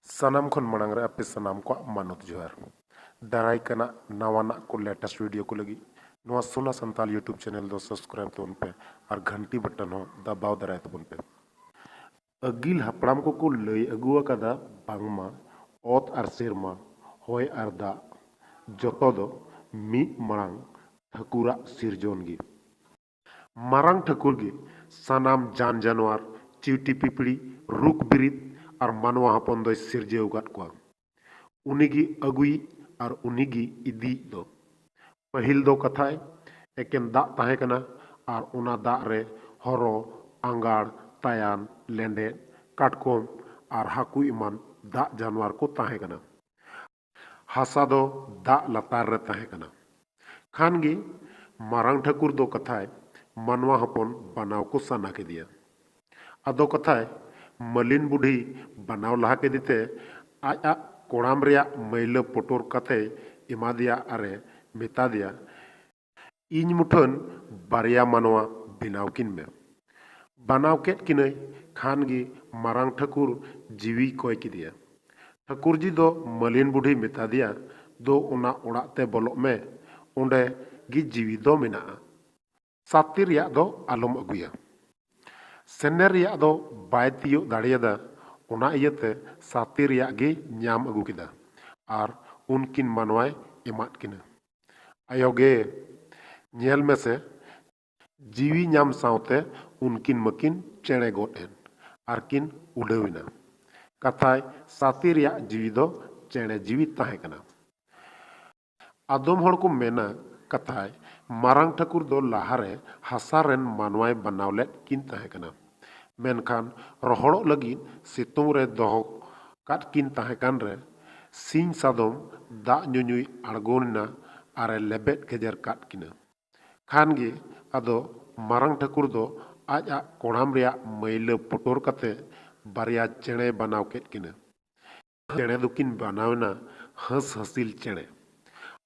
Sanam khon manang re ape sanam ko manut johar darai kana nawana ko latest video ko lagi noa Sona Santal YouTube channel do subscribe to पे और घंटी button हो दबाव दराय तबन पे अगिल हपड़ाम को लई अगुआ कदा बांगमा ओत आर सेरमा होय आर दा जतो दो मी मरांग ठाकुरा सिरजोन गी मारांग ठाकुर गी सानाम जान जानवर चिवटी पिपड़ी रुक बिरित और मानवा हपन दो सिरजे उगात को उनिगी अगुई और उनिगी इदी दो पहिल दो कथाय एकेन दा ताहे कना और उना दा रे हरो आंगाड़ तायान लेंडे काटकोम और हाकू इमान दा जानवर को ताहे कना हासा दो दा लतार रे ताहे कना खानगी मारांग ठाकुर दो कथाय मानवा हपन बनाव को साना के दिया अदो कथाय मलिन बुढ़ी बनाव लहा के दिते आज कोड़ाम रिया मैल पोटोर कथे इमा दिया अरे मेता दिया इन मुठन बारिया मानवा बिनाव किन में बनाव केट किनय खान गी मारांग ठाकुर जीवी कोय की दिया ठाकुर जी दो मलिन बुढ़ी मेता दिया दो उना ओड़ाते बोलो में उंडे गी जीवी दो मेना साती रिया दो आलम अगुया सेनेर रिया दो बाय तियो दाड़ियादा उना इयते साती रिया गे ᱧᱟᱢ अगु किदा और उनकिन मानवाय एमात किना आयोगे ñेल में से जीवी ᱧाम सावते उनकिन मकिन चेणे गोट एन और किन उड़ाविना कथाय साती रिया जीवी दो चेणे जीवी ताहे कना आदम हड़ को मेना कथाय मारांग ठाकुर दो लाहारे हासा रेन मानवाय बनावले किन ताहे कना मेनखान रोहड़ो लगी सितुंग रे दोहो काट किन ताहे कान रे सिंह सादम दा ᱧᱩᱧᱩᱭ आड़गोना आरे लेबेट गेजर काट किना खान गे अदो मारांग ठाकुर दो आज कोड़ाम रिया मैल पोटोर कते बारिया चेणे बनाव केट किना चेणे दुकिन बनावना हंस हसील चेणे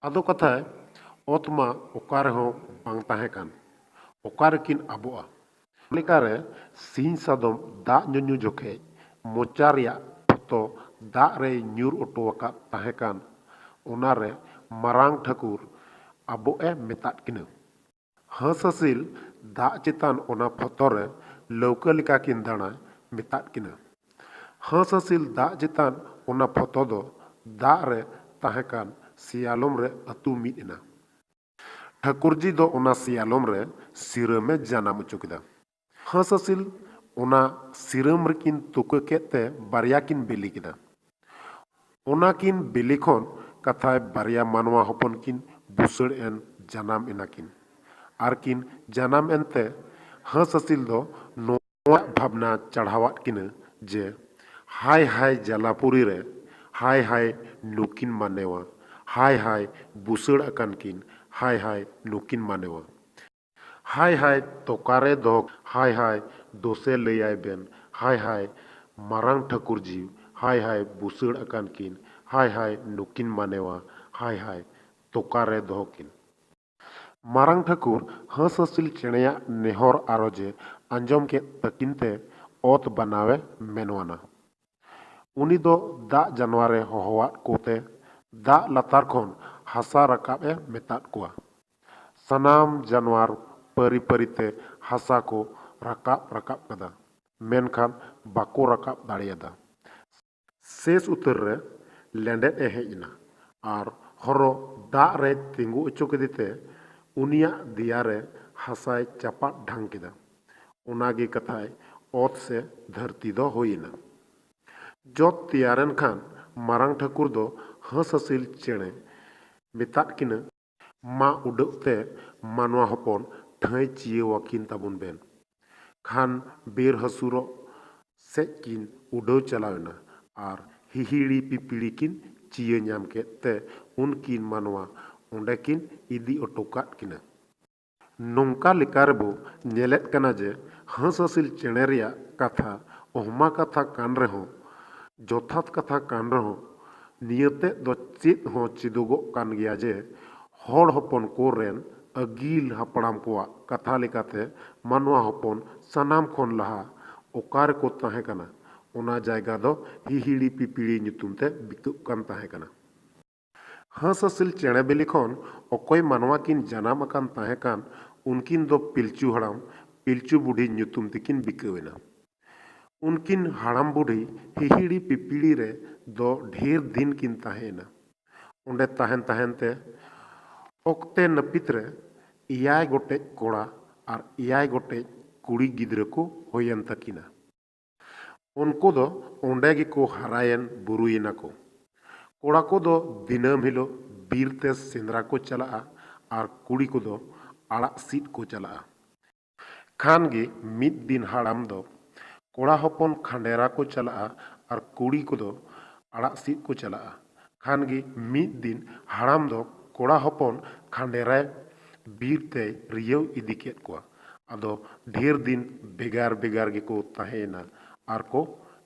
अदो कथाय ओतमा ओकारे हो बांग ताहे कान ओकारे किन आबोआ लेकारे सिंह सादम दा ᱧᱩᱧᱩ जोखे मोचा रिया फतो दा रे ᱧᱩᱨ ओटोवाका ताहे कान ओनारे मारांग ठाकुर आबो ए मेतात किना हंस हसील दा चेतान ओना फतो रे लौका लिका किन दाना मेतात किना हंस हसील दा चेतान ओना फतो दो दा रे ताहे कान सियालम रे अतु मिद एना ठाकुर जी दो ओना सियालम रे सिरा में जानाम उचो किदा हंस हसील ओना सिरम रेकिन तुक केते बारिया किन बेली किदा ओना किन बेली खन कथाय बारिया मानवा हपन किन बुसड़ एन जानाम एना किन आर किन जानाम एनते हंस हसील दो नोआ भावना चढ़ावात किन जे हाय हाय जलापुरी रे हाय हाय नुकिन मानेवा हाय हाय बुसड़ अकान किन हाय हाय नुकिन मानेवा हाय हाय तोकारे दो हाय हाय दोसे ले आय बेन हाय हाय मारांग ठाकुर जी हाय हाय बुसड़ अकान किन हाय हाय नुकिन मानेवा हाय हाय तोकारे दो किन मारांग ठाकुर हंस हसील चेणेया नेहर आरोजे अंजम के तकिनते ओत बनावे मेनवाना उनी दो दा जानवारे होहवात कोते दा लतार खन हासा रकाबे मेतात कुआ सनाम जानवर परी परीते हासा को रकाब रकाब कदा मेनखान बाको रकाब दाड़ियादा शेष उतर रे लेंडेट ए हेजना और हरो दा रे तिंगु उचो केदिते उनिया दिया रे हासाय चापाट ढांग किदा उनागी कथाय ओत से धरती दो होइना जोत तियारन खान मारांग ठाकुर दो हंस हसील चेणे मेतात किना मा उडते मानवा हपन ठाई चिए वाकिन ताबुन बेन खान बेर हसुरो से किन उडो चलावना और हिहिड़ी पिपिड़ी किन चिए ᱧᱟᱢ केते उनकिन मानवा ओंडे किन इदी ओटोकात किना नोंका लेकारबो नेलेत कना जे हंस हसील चेणे रिया कथा ओहमा कथा कान रहो जोथात कथा कान रहो नियते दो चेत हो चिदुगो कान गया जे हड़ हपन को रेन अगिल हपड़ाम को कथा लेकाते मानवा हपन सनाम खन लहा ओकार को ताहे कना ᱚᱱᱟ ᱡᱟᱭᱜᱟ ᱫᱚ ᱦᱤᱦᱤᱲᱤ ᱯᱤᱯᱤᱲᱤ ᱧᱩᱛᱩᱢ ᱛᱮ ᱵᱤᱠᱟᱹᱜ ᱠᱟᱱ ᱛᱟᱦᱮᱸ ᱠᱟᱱᱟ। ᱦᱟᱸᱥᱼᱦᱟᱸᱥᱞᱤ ᱪᱮᱬᱮ ᱵᱤᱞᱤ ᱠᱷᱚᱱ ᱚᱠᱚᱭ ᱢᱟᱱᱣᱟ ᱠᱤᱱ ᱡᱟᱱᱟᱢ ᱟᱠᱟᱱ ᱛᱟᱦᱮᱸ ᱠᱟᱱ ᱩᱱᱠᱤᱱ ᱫᱚ ᱯᱤᱞᱪᱩ ᱦᱟᱲᱟᱢ ᱯᱤᱞᱪᱩ ᱵᱩᱰᱷᱤ ᱧᱩᱛᱩᱢ ᱛᱮᱠᱤᱱ ᱵᱤᱠᱟᱹᱣᱮᱱᱟ। उनकिन हाड़ाम बुढ़ी हिहिड़ी पिपिड़ी रे दो ढेर दिन किन ताहेना उंडे ताहन ताहनते ओक्ते नपित रे इयाय गोटे कोड़ा और इयाय गोटे कुड़ी गिद्र को होयन तकिना उनको दो उंडे गी को हरायन बुरुइना को कोड़ा को दो दिनम हिलो बीरते सेंद्रा को चला और कुड़ी को दो आड़ा सीट को चला खान गे मिद दिन हाड़ाम दो कोड़ा हपन खांडेरा को चला और कुड़ी को दो आड़ा सीट को चला खान गे मिद दिन हाड़ाम दो कोड़ा हपन खांडेरा बीरते रियव इदिकेत को आदो ढेर दिन बेगार बेगार गे को ताहेना और को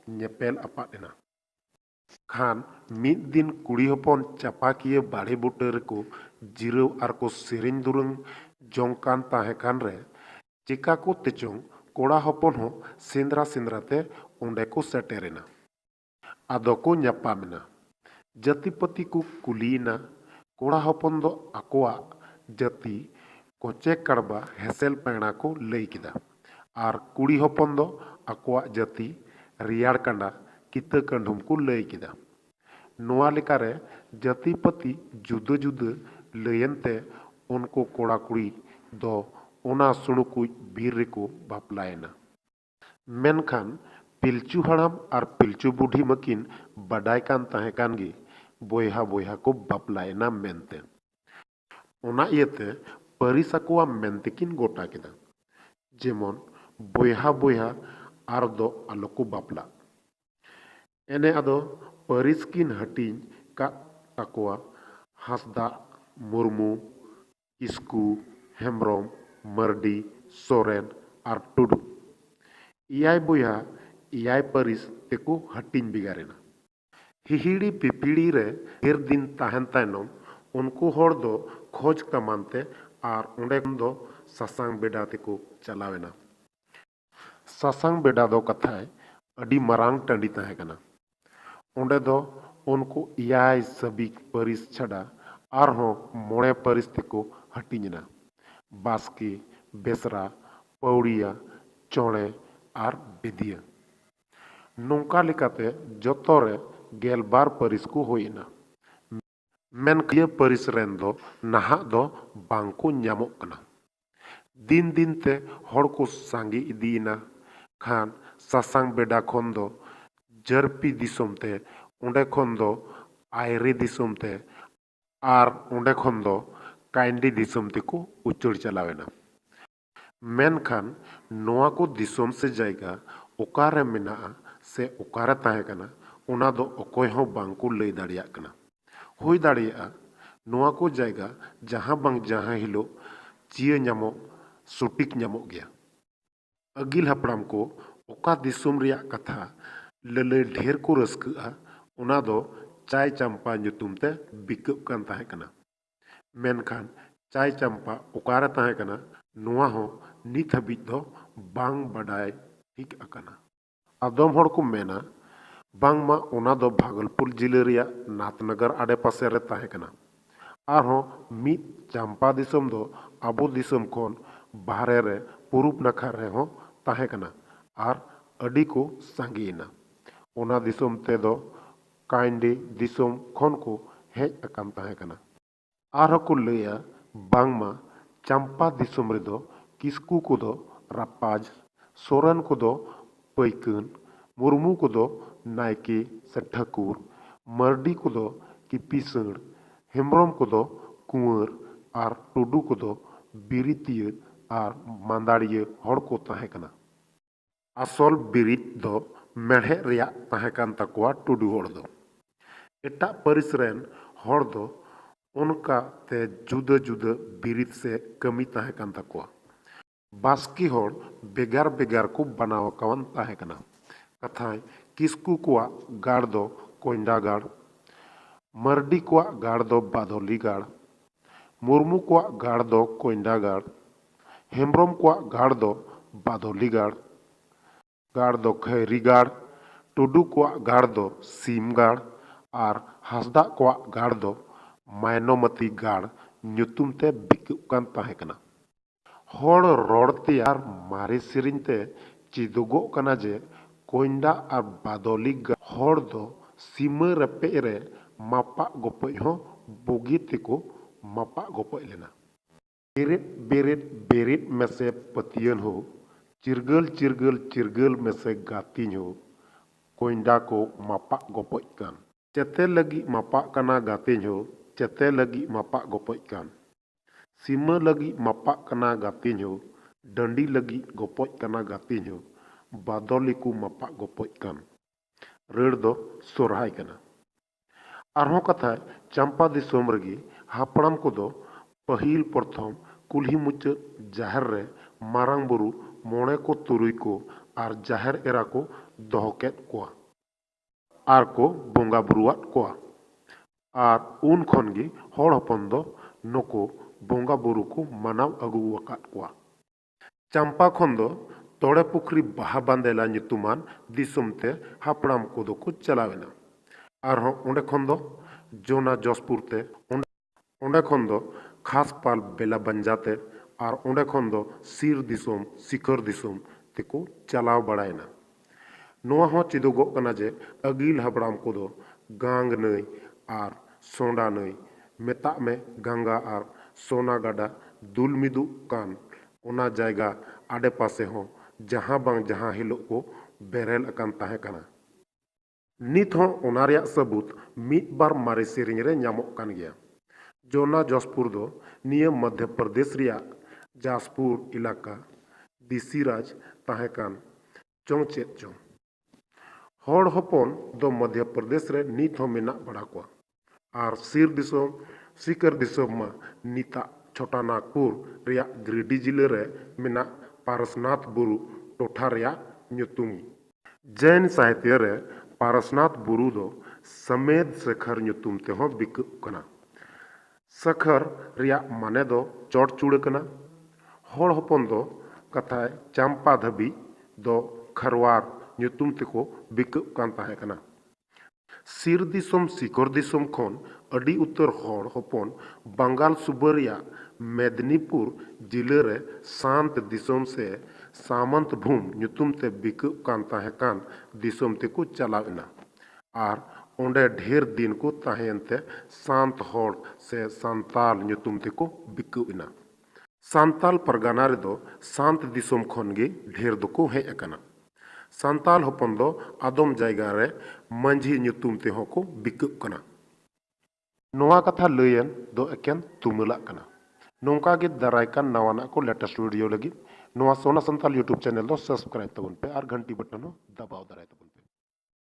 नेपेल अपादेना खान मिद दिन कुड़ी हपन चापाकिए बाड़े बुटर को जिरव और को सेरेन दुरंग जोंकान ताहेकान रे चिका को तेचों कोड़ा हपन हो सेंद्रा सेंद्राते उंडे को सेटेरेना आदो को ᱧᱟᱯᱟᱢᱮᱱᱟ जतिपति को कुलीना कोड़ा हपन दो आकोआ जति कोचे कड़बा हेसेल पेड़ा को लई किदा और कुड़ी हपन दो आकोआ जति रियाड़ कंडा किता कंडुम को लई किदा नोआ लेकारे जतिपति जुदा जुदा लयनते उनको कोड़ा कुड़ी दो ओना सुणुकु बीर को बापलायना मेनखान पिलचू हड़ाम और पिलचू बुढ़ी मकिन बडाय कान ताहे कान गे बोयहा बोयहा को बापलायना मेनते ओना इयते परिसाकुआ मेनतेकिन गोटा केदा जेमन बोयहा बोयहा आर दो आलो को बापला एने आदो परिसकिन हटिन का ताकुआ हासदा मुर्मू किस्कू हेम्ब्रोम मर्डी सोरेन और टुडू इयाय बोया इयाय परिस तेको हटिन बिगारेना हिहिड़ी पिपिड़ी रे ढेर दिन ताहन तायनम उनको होड़ दो खोज कमानते और उंडे दो सासांग बेडा तेको चलावेना सासांग बेडा दो कथाय अडी मरांग टंडी ताहे कना उंडे दो उनको इयाय सभी परिस छड़ा और हो मोड़े परिस तेको हटिना बास्की बेसरा पौड़िया चौड़े और बेदिया नौका लेकाते जोतोरे गेलबार परिस को होइना मेनकिया परिस रेन दो नहा दो बांको ᱧᱟᱢᱚᱜ कना दिन दिन ते हड़ को सांगी इदीना खान सासांग बेडा खन दो जरपी दिसोम ते उंडे खन दो आयरे दिसोम ते आर उंडे खन दो काइंडी दिसोम ते को उचड़ चलावेना मेनखान नोआ को दिसोम से जायगा ओकारे मेना से ओकारे ताहे कना उना दो अकोय हो बांको लई दाड़िया कना हुई दाड़िया नोआ को जायगा जहां बांग जहां हिलो चिया ᱧᱟᱢᱚᱜ सुटिक ᱧᱟᱢᱚᱜ गया अगिल हपड़ाम को ओका दिसोम रिया कथा लले ढेर को रस्कआ उना दो चाय चंपा ᱧᱩᱛᱩᱢ ते बिकअप कान ताहे कना मेनखान चाय चंपा ओकारे ताहे कना नोआ हो नित हबिज दो बांग बडाय ठीक अकना आदम हड़ को मेना बांग मा ओना दो भागलपुर जिले रिया नाथनगर आडे पासे रे ताहे कना आरहो मित चंपा दिसोम दो आबो दिसोम खोन बाहरे रे पुरुब नखा रे हो ताहे कना आर अडी को सांगीना ओना दिसोम ते दो काइंडी दिसोम खोन को हेज अकान ताहे कना आरहो को लैया बांगमा चंपा दिसोम रे दो किस्कू को दो रापाज सोरन को दो पैकन मुर्मू को दो नायके से ठाकुर मर्डी को दो किपिसण हेम्ब्रोम को दो कुंवर और टुडू को दो बिरितिय और मांदाड़िय हड़ को ताहे कना आसल बिरित दो मेढ़े रिया ताहे कान तकुआ टुडू हड़ दो एटा परिस रेन हड़ दो उनका ते जुदा जुदा बिरित से कमी ताहे कान तकुआ बास्की हड़ बेगार बेगार को बनाव कवन ताहे कना कथाय किस्कू कुआ गाड़ दो कोइंडा गाड़ मर्डी कुआ गाड़ दो बादोली गाड़ मुर्मू कुआ गाड़ दो कोइंडा गाड़ हेम्ब्रोम कुआ गाड़ दो बादोली गाड़ गाड़ दो खैरी गाड़ टुडू कोआ गाड़ दो सीमगाड़ और हासदा कोआ गाड़ दो मायनोमती गाड़ ᱧᱩᱛᱩᱢ ᱛᱮ ᱵᱤᱠᱟᱹᱜ ᱠᱟᱱ ᱛᱟᱦᱮᱸ ᱠᱟᱱᱟ। ᱦᱚᱲ ᱨᱚᱲ ᱛᱮᱭᱟᱨ ᱢᱟᱨᱮ ᱥᱮᱨᱮᱧ ᱛᱮ ᱪᱮᱫᱚᱜᱚᱜ ᱠᱟᱱᱟ ᱡᱮ ᱠᱚᱭᱰᱟ ᱟᱨ ᱵᱟᱫᱚᱞᱤ ᱦᱚᱲ ᱫᱚ ᱥᱤᱢᱟᱹ ᱨᱮᱯᱮᱡ ᱨᱮ ᱢᱟᱯᱟᱜ ᱜᱚᱯᱚᱡ ᱦᱚᱸ ᱵᱩᱜᱤ ᱛᱮᱠᱚ ᱢᱟᱯᱟᱜ ᱜᱚᱯᱚᱡ ᱞᱮᱱᱟ। बेरेद मेसे पतियन हो चिरगल चिरगल चिरगल मेसे गातिन हो कोयडा को मापा गोपज कान चेते लगी मापा कना गातिन हो चेते लगी मापा गोपज कान सीमा लगी मापा कना गातिन हो डंडी लगी गोपज कना गातिन हो बादली को मापा गोपज कान रड़ दो सोरहाय कना आरहों कथा चंपा दिसोम रगी हापड़ाम को दो पहिल प्रथम कुल्ही मुचाद जाहेर रे मारांग बुरु मोणे को तुरुई को आर जाहेर एरा को दोहकेत कोआ आर को बोंगा बुरुआत कोआ आर उन खनगी हड़ हपन दो नको बोंगा बुरु को मानाव अगु वकात कोआ चंपा खन दो तोड़े पुखरी बाहा बांदेला ᱧᱩᱛᱩᱢᱟᱱ दिसुम ते हापड़ाम को दो को चलावेना आर ओंडे खन दो जोना जसपुर ते ओंडे खन दो खास पाल बेला बंजाते और ओंडे खन दो सिर दिसोम सिखर दिसोम तेको चलाव बड़ायना नोआ हो चिदोगोग कना जे अगिल हापड़ाम को दो गांग नई और सोंडा नई मेता में गंगा और सोना गाडा दुलमिदु कान ओना जायगा आडे पासे हो जहां बांग जहां हिलो को बेरेल अकान ताहे कना नित हो ओना रिया सबूत मित बार मारे सेरिंग रे ᱧᱟᱢᱚᱜ कान गया जोना जसपुर दो नियम मध्य प्रदेश रिया जासपुर इलाका दिसीराज ताहेकान चौचेत चौ हड़ हपन दो मध्य प्रदेश रे नित हो मेना बड़ा को आर सिर दिसोम सिकर दिसोम मा निता छोटा नागपुर रिया गिरिडीह जिले रे मेना पारसनाथ बुरु टोठा रिया ᱧᱩᱛᱩᱢ जैन साहित्य रे पारसनाथ बुरु दो समेद शेखर ᱧᱩᱛᱩᱢ ते हो बिकअ कना सखर रिया माने दो चोट चूड़ कना हड़ हपन दो कथाय चंपा धबी दो खरवार ᱧᱩᱛᱩᱢ तेको बिकअ कान ताहे कना सिर दिसोम सिकर दिसोम खन अडी उत्तर हड़ हपन बंगाल सूबा रिया मेदिनीपुर जिले रे शांत दिसोम से सामंत भूम ᱧᱩᱛᱩᱢ ते बिकअ कान ताहे कान दिसोम तेको चलावेना आर ओंडे ढेर दिन को ताहेनते शांत हड़ से सांताल ᱧᱩᱛᱩᱢ तेको बिकअना सांताल परगना रे दो शांत दिसोम खन गे ढेर दोको हेज अकना सांताल हपन दो आदम जायगा रे मंझी ᱧᱩᱛᱩᱢ ते हो को बिकअ कना नोआ कथा लयन दो एकेन तुमला कना नोंका गे दारायकान नवाना को लेटेस्ट वीडियो लगी नोआ सोना संताल यूट्यूब चैनल दो सब्सक्राइब तबन पे और घंटी बटन हो दबाव दाराय तबन